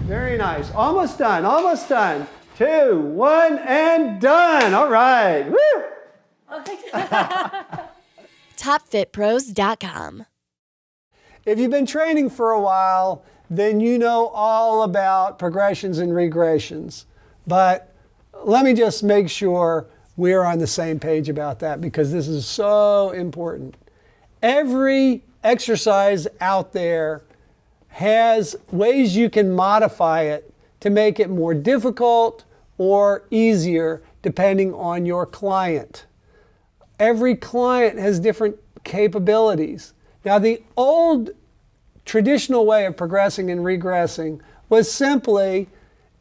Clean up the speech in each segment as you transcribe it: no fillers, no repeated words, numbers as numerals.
Very nice. Almost done. Almost done. 2, 1, and done. All right. Woo! TopFitPros.com. If you've been training for a while, then you know all about progressions and regressions. But let me just make sure we're on the same page about that, because this is so important. Every exercise out there has ways you can modify it to make it more difficult or easier depending on your client. Every client has different capabilities. Now, the old traditional way of progressing and regressing was simply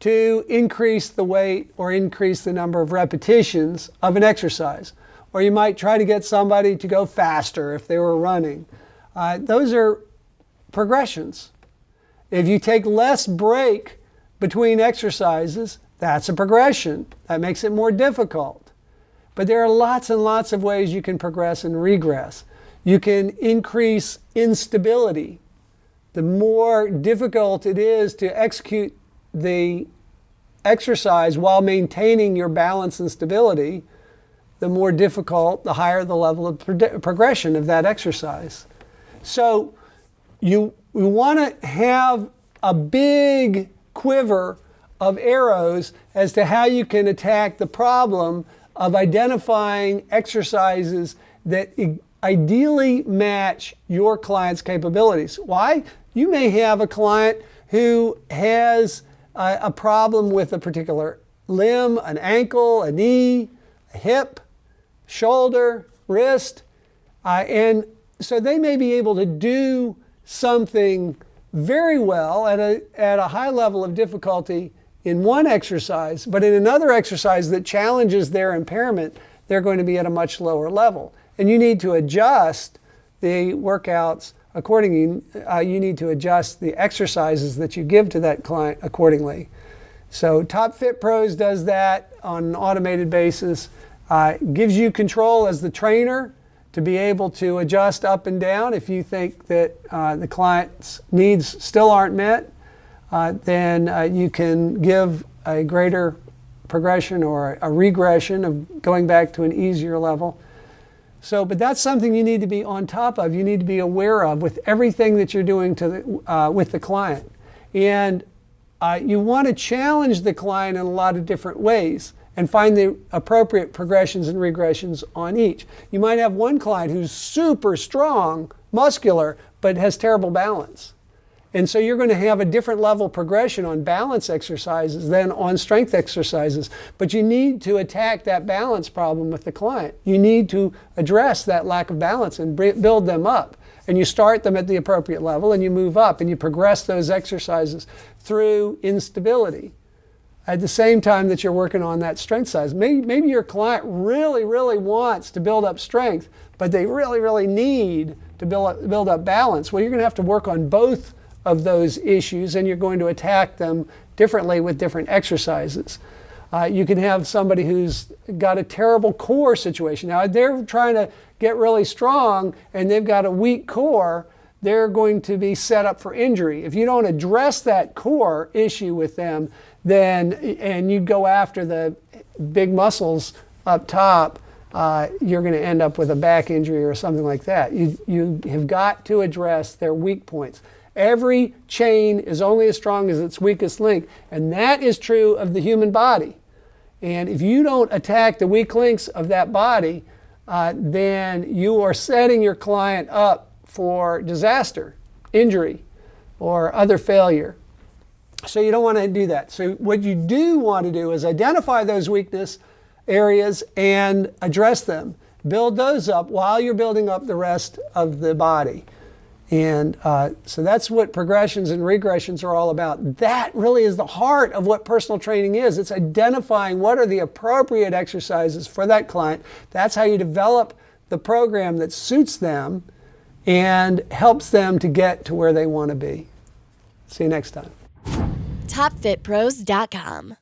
to increase the weight or increase the number of repetitions of an exercise. Or you might try to get somebody to go faster if they were running. Those are progressions. If you take less break between exercises, that's a progression. That makes it more difficult. But there are lots and lots of ways you can progress and regress. You can increase instability. The more difficult it is to execute the exercise while maintaining your balance and stability, the more difficult, the higher the level of progression of that exercise. So we want to have a big quiver of arrows as to how you can attack the problem of identifying exercises that ideally match your client's capabilities. Why? You may have a client who has a problem with a particular limb, an ankle, a knee, a hip, shoulder, wrist, and so they may be able to do something very well at a high level of difficulty in one exercise, but in another exercise that challenges their impairment, they're going to be at a much lower level. And you need to adjust the workouts accordingly. You need to adjust the exercises that you give to that client accordingly. So Top Fit Pros does that on an automated basis. Gives you control as the trainer to be able to adjust up and down. If you think that the client's needs still aren't met, then you can give a greater progression or a regression of going back to an easier level. So, but that's something you need to be on top of. You need to be aware of with everything that you're doing with the client. And you want to challenge the client in a lot of different ways and find the appropriate progressions and regressions on each. You might have one client who's super strong, muscular, but has terrible balance. And so you're going to have a different level progression on balance exercises than on strength exercises. But you need to attack that balance problem with the client. You need to address that lack of balance and build them up. And you start them at the appropriate level and you move up and you progress those exercises through instability. At the same time that you're working on that strength size. Maybe your client really, really wants to build up strength, but they really, really need to build up balance. Well, you're going to have to work on both of those issues, and you're going to attack them differently with different exercises. You can have somebody who's got a terrible core situation. Now, they're trying to get really strong, and they've got a weak core. They're going to be set up for injury. If you don't address that core issue with them, and you go after the big muscles up top, you're going to end up with a back injury or something like that. You have got to address their weak points. Every chain is only as strong as its weakest link, and that is true of the human body. And if you don't attack the weak links of that body, then you are setting your client up for disaster, injury, or other failure. So you don't want to do that. So what you do want to do is identify those weakness areas and address them. Build those up while you're building up the rest of the body. And so that's what progressions and regressions are all about. That really is the heart of what personal training is. It's identifying what are the appropriate exercises for that client. That's how you develop the program that suits them and helps them to get to where they want to be. See you next time. TopFitPros.com.